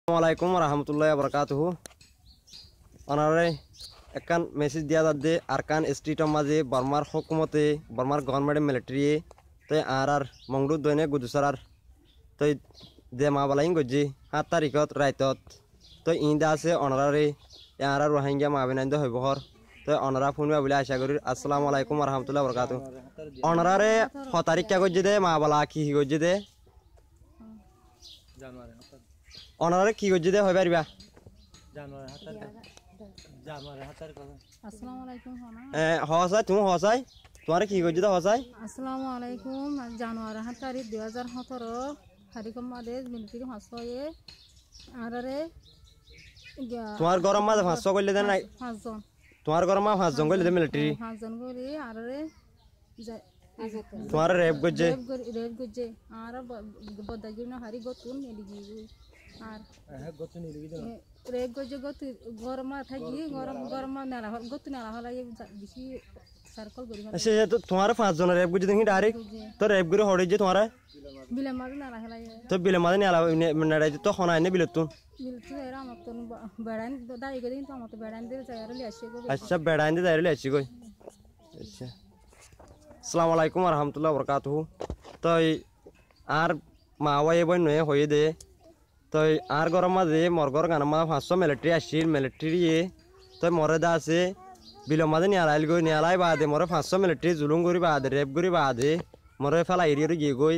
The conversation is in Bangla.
আসসালামাইকুম রহমতুল্লাহ বরকাতুহু অনারে একান মেসেজ দিয়া দে আরকান স্ট্রিটর মাঝে বর্মার হকুমতে বর্মার গভর্নমেন্ট মিলিটারি তো আর মংডু দৈনে গুদুসরার তো দে মা বালাইন গজি 7 তারিখত রাইতত তো ইন্দা আছে অনারে আর রোহিঙ্গা মা বিনাইন্দ হইবহর তো অনারা ফোনবা বলে আশা করি আসসালামু আলাইকুম রহমতুল্লাহ বরকাতুহু অনারে 6 তারিখ কা গজি দে মা বালা কি গজি দে জানুয়ারি অনারে কি গজি দে হই পারিবা জানুয়ারি 7 তারিখ আসসালামু আলাইকুম হসাই তুমি হসাই তোমারে কি গজি দে হসাই আসসালামু আলাইকুম জানুয়ারি 7 তারিখ 2017 তারিখের মাঝে মিলিটারি হাসয়ে আরে তোমার গরম মাঝে 500 কইলে দেন নাই 5 জন তোমার গরম মা 5 জন কইলে দে মিলিটারি 5 জন করে আরে তোমার রেপ গজে আর বদাগির না হারি গতুন এলিগি আর গতুন এলিগি রেপ গজে গতু গরম থাকি গরম নালা গতু নালা হলা বেশি সার্কেল করি আচ্ছা তো তোমার 5 জন রেপ গজে দেখি ডাইরেক্ট তো রেপ করে হড়ে যে তোমার বিলে মাঝে নালা হলা তো বিলে মাঝে নালা নাড়াই তো খনা এনে বিলতুন মিলতে এরা মতন বেড়ান দাই গদিন তো মত বেড়ান দে যাইরে আসে গো আচ্ছা বেড়ান দে যাইরে আসি কই আচ্ছা আসসালামু আলাইকুম রহমতুল্লাহ বরকাতুহু তো আর মা ওয়াই বই নয় হয়ে দে তো আর গরম মাঝে মরগর গান মা 500 মিলিটারি আসছিল মিলিটারি তো মরে দা আছে বিল মাঝে নিয়ালাই গই নিয়ালাই বাদে মরে 500 মিলিটারি জুলুম করি বাদে রেপ করি বাদে মরে ফেলা এরিয়ার গিয়ে গই